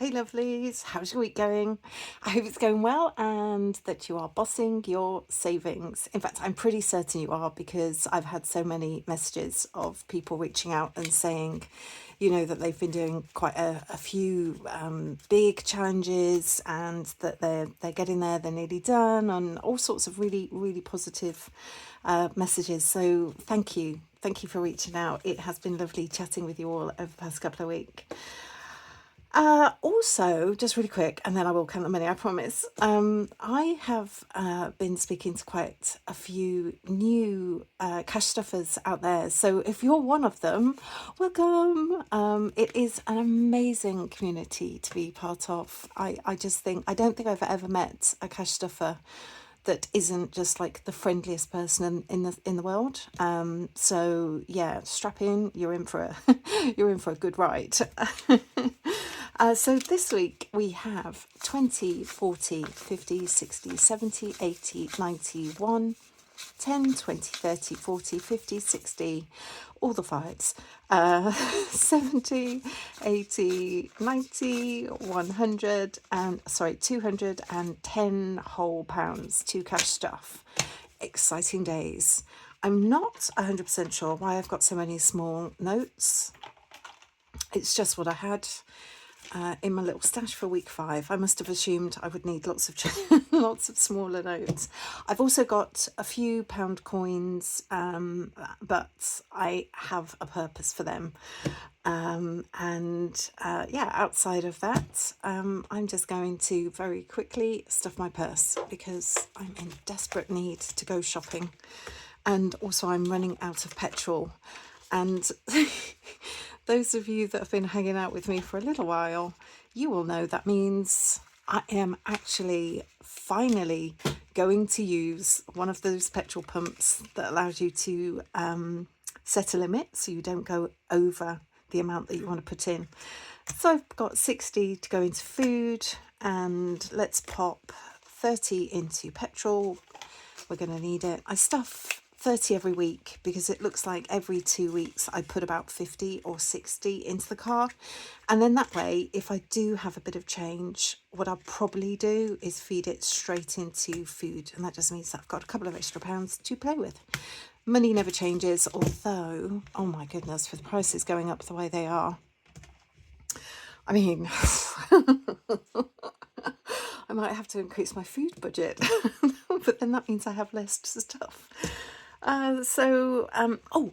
Hey lovelies, how's your week going? I hope it's going well and that you are bossing your savings. In fact, I'm pretty certain you are because I've had so many messages of people reaching out and saying, that they've been doing quite a few big challenges and that they're getting there, they're nearly done, and all sorts of really, really positive messages. So thank you. Thank you for reaching out. It has been lovely chatting with you all over the past couple of weeks. Also, just really quick, and then I will count the money, I promise. I have been speaking to quite a few new cash stuffers out there. So if you're one of them, welcome. It is an amazing community to be part of. I just think, I don't think I've ever met a cash stuffer that isn't just like the friendliest person in the world. So yeah, strap in, you're in for a you're in for a good ride. So this week we have 20, 40, 50, 60, 70, 80, 91, 10, 20, 30, 40, 50, 60, all the fives, 70, 80, 90, 100, and 210 whole pounds to cash stuff. Exciting days. I'm not 100% sure why I've got so many small notes. It's just what I had in my little stash for week 5. I must have assumed I would need lots of lots of smaller notes. I've also got a few pound coins, but I have a purpose for them. Yeah, outside of that, I'm just going to very quickly stuff my purse because I'm in desperate need to go shopping, and also I'm running out of petrol. And those of you that have been hanging out with me for a little while, you will know that means I am actually finally going to use one of those petrol pumps that allows you to set a limit so you don't go over the amount that you want to put in. So I've got 60 to go into food, and let's pop 30 into petrol. We're going to need it. I stuff 30 every week because it looks like every 2 weeks I put about 50 or 60 into the car, and then that way if I do have a bit of change, what I'll probably do is feed it straight into food, and that just means that I've got a couple of extra pounds to play with. Money never changes, although oh my goodness, with the prices going up the way they are, I mean I might have to increase my food budget but then that means I have less stuff.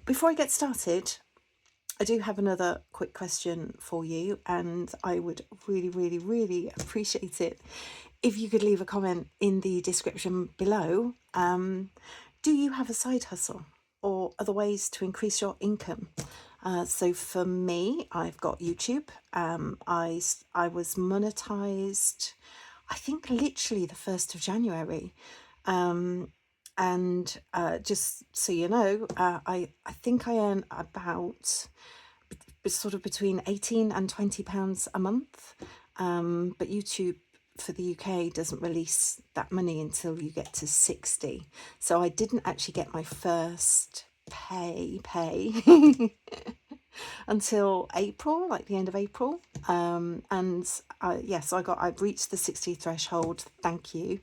Before I get started, I do have another quick question for you, and I would really, really, really appreciate it if you could leave a comment in the description below. Do you have a side hustle or other ways to increase your income? So for me, I've got YouTube. I was monetized, I think literally the 1st of January. And just so you know, I think I earn about sort of between 18 and 20 pounds a month, but YouTube for the UK doesn't release that money until you get to 60. So I didn't actually get my first pay until April, like the end of April. So I've reached the 60 threshold. Thank you.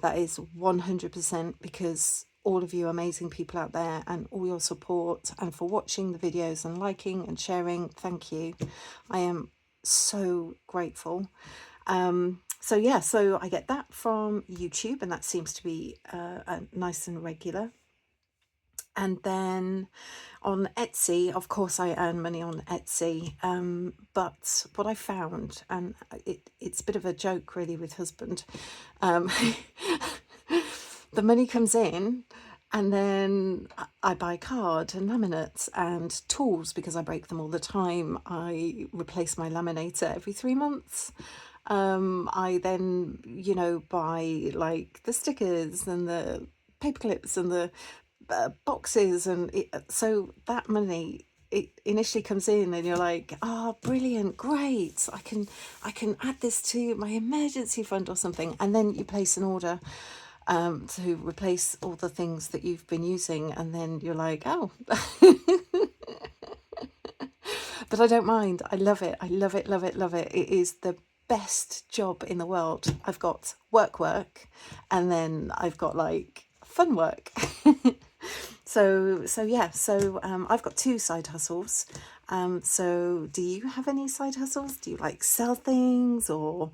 That is 100% because all of you amazing people out there and all your support, and for watching the videos and liking and sharing. Thank you. I am so grateful. So I get that from YouTube, and that seems to be nice and regular. And then on Etsy, of course, I earn money on Etsy. But what I found, and it's a bit of a joke really with husband, the money comes in, and then I buy card and laminates and tools because I break them all the time. I replace my laminator every 3 months. I then, buy like the stickers and the paper clips and the boxes, and so that money, it initially comes in and you're like, oh brilliant, great, I can add this to my emergency fund or something, and then you place an order to replace all the things that you've been using, and then you're like, oh but I don't mind. I love it. I love it, love it, love it. It is the best job in the world. I've got work, and then I've got like fun work. So yeah, so I've got 2 side hustles. So do you have any side hustles? Do you like sell things, or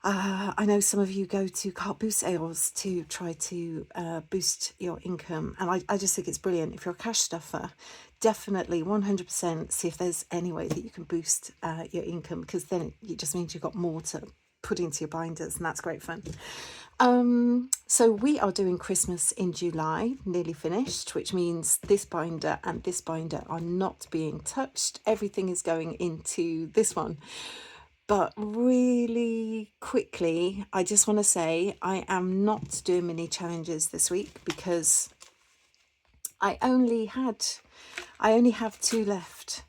I know some of you go to cart boost sales to try to boost your income, and I just think it's brilliant. If you're a cash stuffer, definitely 100% see if there's any way that you can boost your income, because then it just means you've got more to put into your binders, and that's great fun. So we are doing Christmas in July, nearly finished, which means this binder and this binder are not being touched. Everything is going into this one. But really quickly, I just want to say I am not doing mini challenges this week because I only have 2 left,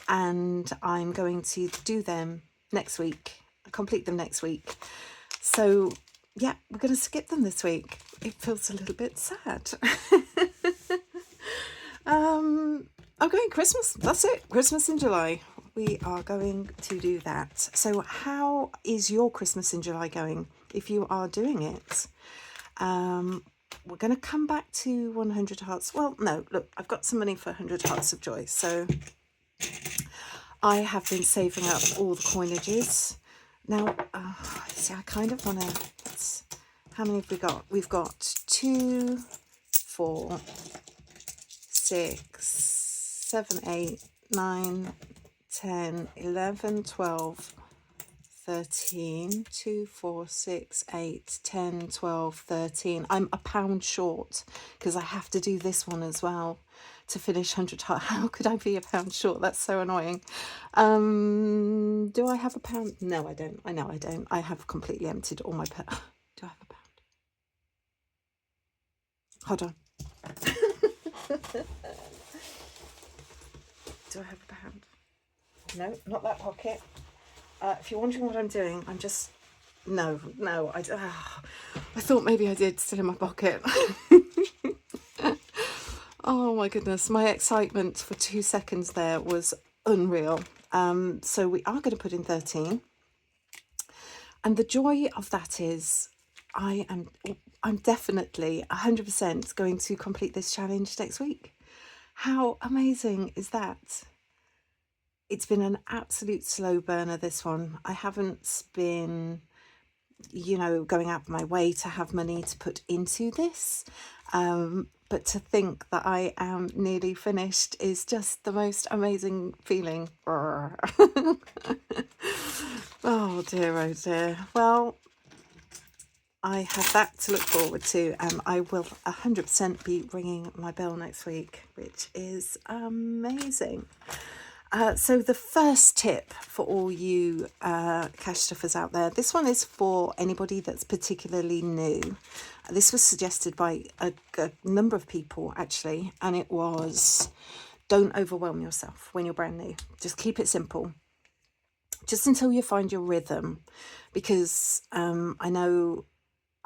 and I'm going to do them next week, complete them next week. So yeah, we're going to skip them this week. It feels a little bit sad. I'm going Christmas. That's it. Christmas in July. We are going to do that. So how is your Christmas in July going, if you are doing it? We're going to come back to 100 hearts. Well, no, look, I've got some money for 100 hearts of joy. So I have been saving up all the coinages. Now, see, I kind of want to, how many have we got? We've got 2, 4, 6, 7, 8, 9, 10, 11, 12, 13, 2, 4, 6, 8, 10, 12, 13. I'm £1 short because I have to do this one as well to finish 100 hearts. How could I be £1 short? That's so annoying. Do I have £1? No, I don't. I know I don't. I have completely emptied all my Do I have £1? Hold on. Do I have £1? No, not that pocket. If you're wondering what I'm doing, I'm just... No, I thought maybe I did, still in my pocket. Oh my goodness, my excitement for 2 seconds there was unreal. So we are going to put in 13. And the joy of that is I'm definitely 100% going to complete this challenge next week. How amazing is that? It's been an absolute slow burner, this one. I haven't been, going out of my way to have money to put into this. But to think that I am nearly finished is just the most amazing feeling. Oh dear, oh dear. Well, I have that to look forward to, and I will 100% be ringing my bell next week, which is amazing. So the first tip for all you cash stuffers out there, this one is for anybody that's particularly new. This was suggested by a number of people, actually, and it was, don't overwhelm yourself when you're brand new. Just keep it simple, just until you find your rhythm, because I know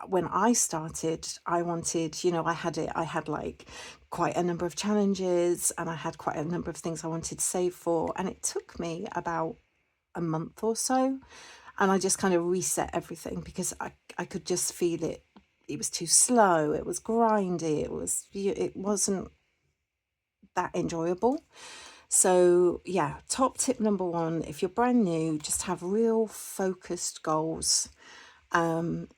when I started, I wanted, I had like quite a number of challenges, and I had quite a number of things I wanted to save for, and it took me about a month or so, and I just kind of reset everything because I could just feel it. It was too slow, it was grindy, it wasn't that enjoyable. So yeah, top tip number 1, if you're brand new, just have real focused goals, and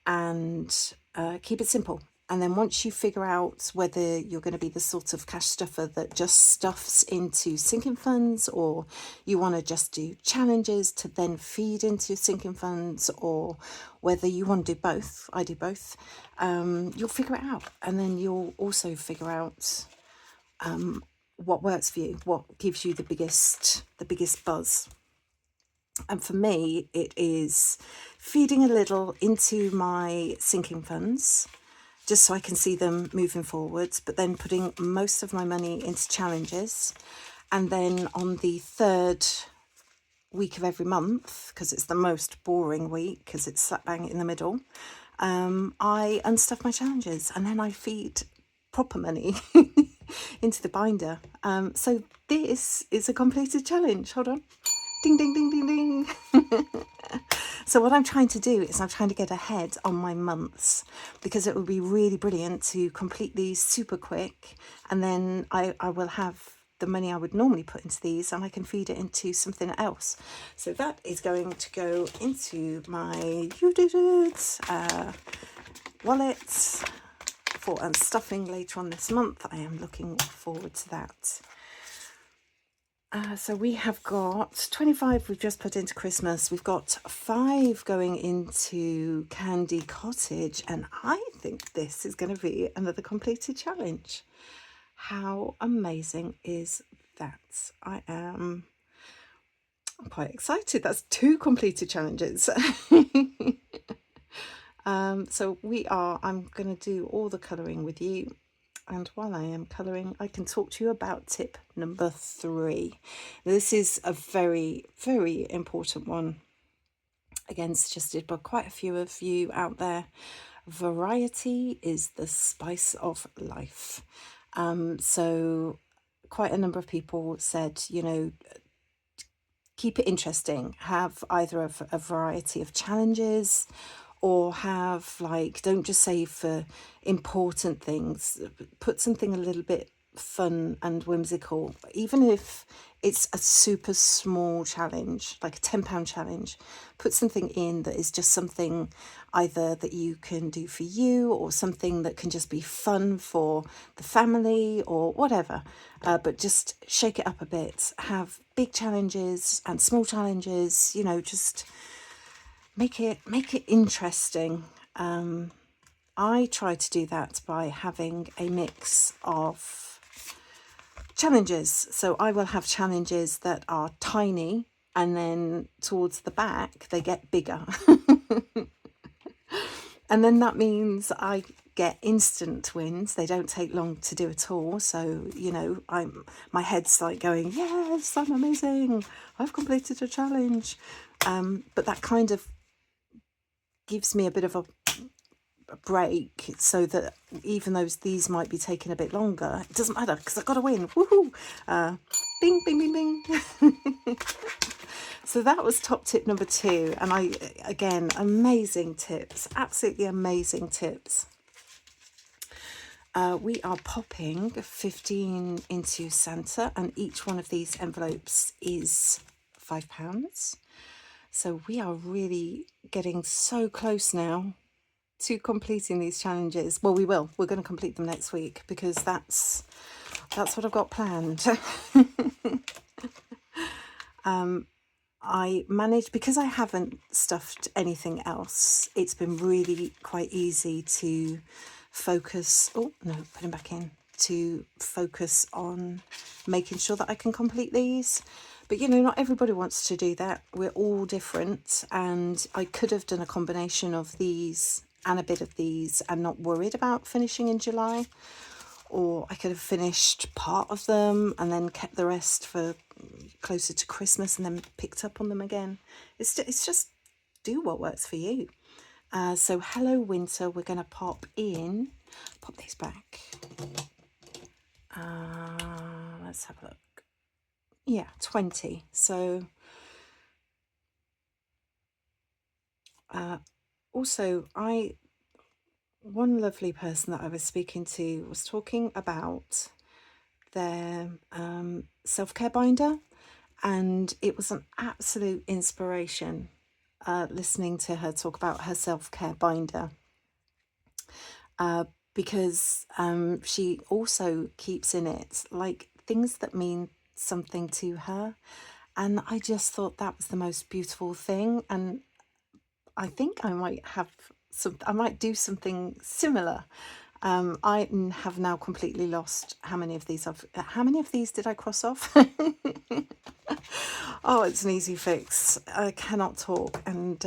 keep it simple. And then once you figure out whether you're going to be the sort of cash stuffer that just stuffs into sinking funds, or you want to just do challenges to then feed into sinking funds, or whether you want to do both, I do both, you'll figure it out. And then you'll also figure out what works for you, what gives you the biggest buzz. And for me, it is feeding a little into my sinking funds, just so I can see them moving forwards, but then putting most of my money into challenges. And then on the 3rd week of every month, because it's the most boring week, because it's slap bang in the middle, I unstuff my challenges, and then I feed proper money into the binder. So this is a completed challenge. Hold on. Ding, ding, ding, ding, ding. So what I'm trying to do is I'm trying to get ahead on my months, because it would be really brilliant to complete these super quick, and then I will have the money I would normally put into these, and I can feed it into something else. So that is going to go into my wallet for stuffing later on this month. I am looking forward to that. So we have got 25 we've just put into Christmas. We've got 5 going into Candy Cottage, and I think this is going to be another completed challenge. How amazing is that? I'm quite excited. That's 2 completed challenges. So I'm going to do all the colouring with you. And while I am colouring, I can talk to you about tip number 3. This is a very, very important one. Again, suggested by quite a few of you out there. Variety is the spice of life. So quite a number of people said, you know, keep it interesting. Have either a variety of challenges, or have, like, don't just save for important things. Put something a little bit fun and whimsical, even if it's a super small challenge, like a £10 challenge. Put something in that is just something either that you can do for you, or something that can just be fun for the family, or whatever. But just shake it up a bit. Have big challenges and small challenges, you know, just make it interesting. I try to do that by having a mix of challenges. So I will have challenges that are tiny, and then towards the back they get bigger. And then that means I get instant wins. They don't take long to do at all. So, you know, my head's like going, yes, I'm amazing, I've completed a challenge. But that kind of gives me a bit of a break, so that even though these might be taking a bit longer, it doesn't matter, because I've got to win. Woohoo! Bing, bing, bing, bing. So that was top tip number 2. And again, amazing tips, absolutely amazing tips. We are popping 15 into Santa, and each one of these envelopes is £5. So we are really getting so close now to completing these challenges. Well, we're going to complete them next week, because that's what I've got planned. I managed, because I haven't stuffed anything else, it's been really quite easy to focus. Oh no, put him back in. To focus on making sure that I can complete these. But, you know, not everybody wants to do that. We're all different, and I could have done a combination of these and a bit of these and not worried about finishing in July. Or I could have finished part of them and then kept the rest for closer to Christmas, and then picked up on them again. It's just do what works for you. So Hello Winter, we're going to pop these back. Let's have a look. Yeah, 20. So also, one lovely person that I was speaking to was talking about their self-care binder, and it was an absolute inspiration listening to her talk about her self-care binder, because she also keeps in it like things that mean something to her, and I just thought that was the most beautiful thing. And I think I might do something similar. I have now completely lost how many of these did I cross off? Oh, it's an easy fix. I cannot talk and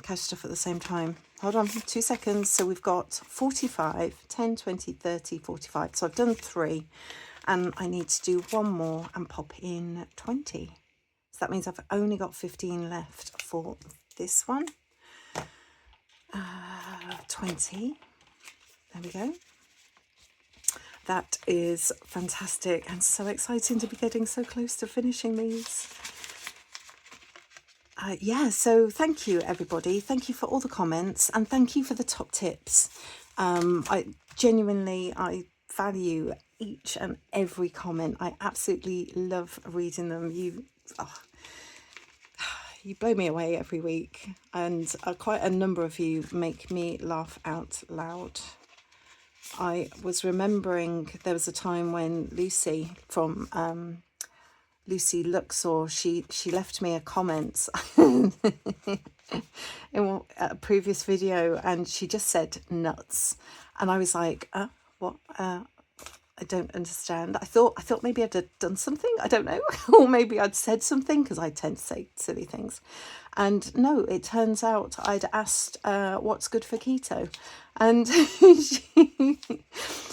catch stuff at the same time. Hold on 2 seconds. So we've got 45, 10, 20, 30, 45. So I've done 3, and I need to do 1 more and pop in 20. So that means I've only got 15 left for this one. 20. There we go. That is fantastic, and so exciting to be getting so close to finishing these. yeah, so thank you, everybody. Thank you for all the comments, and thank you for the top tips. I genuinely, I value each and every comment. I absolutely love reading them. You blow me away every week, and quite a number of you make me laugh out loud. I was remembering there was a time when Lucy from Lucy Luxor, she left me a comment in a previous video, and she just said nuts, and I was like, what? I don't understand. I thought maybe I'd have done something, I don't know, or maybe I'd said something, because I tend to say silly things. And no, it turns out I'd asked what's good for keto, and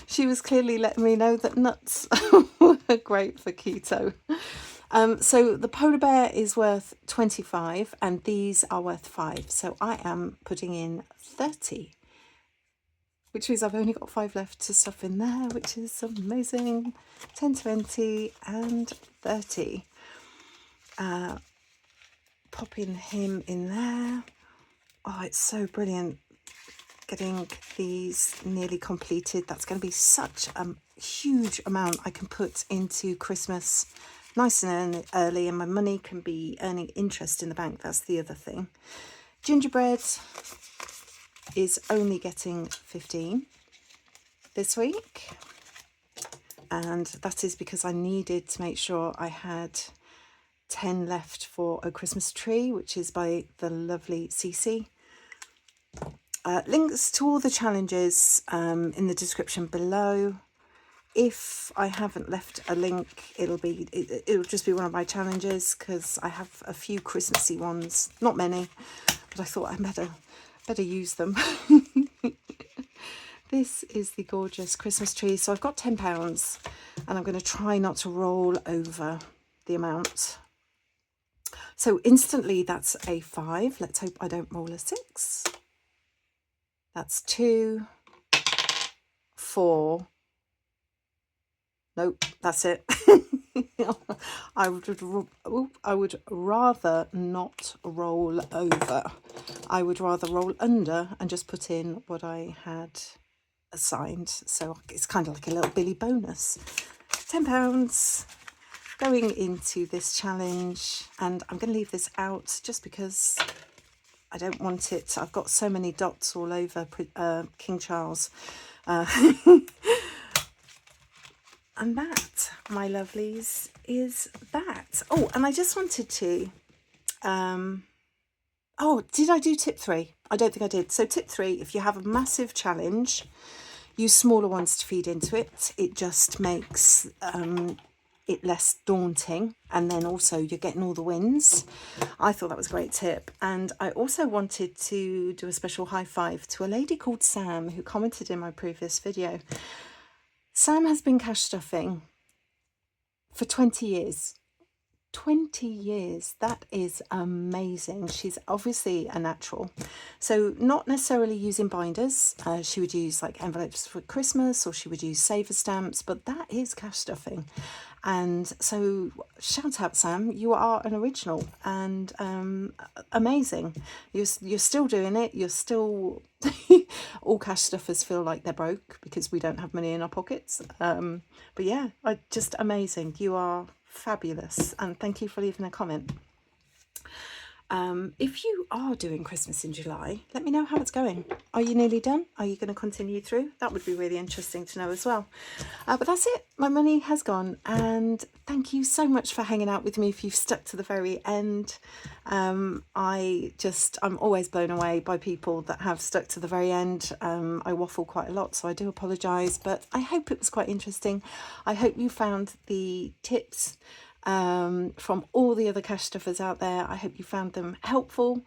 she was clearly letting me know that nuts were great for keto. So the polar bear is worth 25 and these are worth 5. So I am putting in 30, which means I've only got 5 left to stuff in there, which is amazing. 10, 20 and 30. Popping him in there. Oh, it's so brilliant getting these nearly completed. That's going to be such a huge amount I can put into Christmas nice and early, and my money can be earning interest in the bank. That's the other thing. Gingerbread is only getting 15 this week, and that is because I needed to make sure I had 10 left for a Christmas tree, which is by the lovely Stacies. Links to all the challenges in the description below. If I haven't left a link, it'll just be one of my challenges, because I have a few Christmassy ones, not many, but I thought I better use them. This is the gorgeous Christmas tree. So I've got £10, and I'm going to try not to roll over the amount. So instantly that's a 5. Let's hope I don't roll a 6. That's 2, 4. Nope, that's it. I would rather not roll over. I would rather roll under and just put in what I had assigned. So it's kind of like a little Billy bonus. £10 going into this challenge, and I'm going to leave this out just because I don't want it. I've got so many dots all over King Charles. And that, my lovelies, is that. Oh, and I just wanted to, oh, did I do tip 3? I don't think I did. So tip 3, if you have a massive challenge, use smaller ones to feed into it. It just makes it less daunting, and then also you're getting all the wins. I thought that was a great tip. And I also wanted to do a special high five to a lady called Sam, who commented in my previous video. Sam has been cash stuffing for 20 years. 20 years, that is amazing. She's obviously a natural, so not necessarily using binders. She would use like envelopes for Christmas, or she would use saver stamps, but that is cash stuffing. And so shout out, Sam, you are an original, and amazing. You're still doing it. You're still all cash stuffers feel like they're broke because we don't have money in our pockets, but yeah, just amazing. You are fabulous, and thank you for leaving a comment. If you are doing Christmas in July, let me know how it's going. Are you nearly done? Are you going to continue through? That would be really interesting to know as well. But that's it. My money has gone, and thank you so much for hanging out with me if you've stuck to the very end. I'm always blown away by people that have stuck to the very end. I waffle quite a lot, so I do apologise, but I hope it was quite interesting. I hope you found the tips from all the other cash stuffers out there. I hope you found them helpful.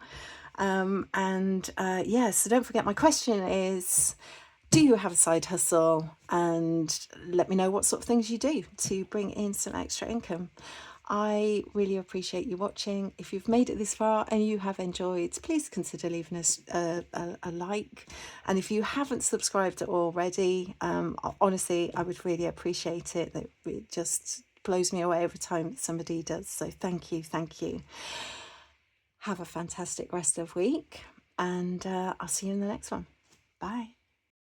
Yeah, so don't forget, my question is, do you have a side hustle? And let me know what sort of things you do to bring in some extra income. I really appreciate you watching. If you've made it this far and you have enjoyed, please consider leaving us a like. And if you haven't subscribed already, honestly, I would really appreciate it. It just blows me away every time somebody does. So thank you. Have a fantastic rest of week, and I'll see you in the next one. Bye.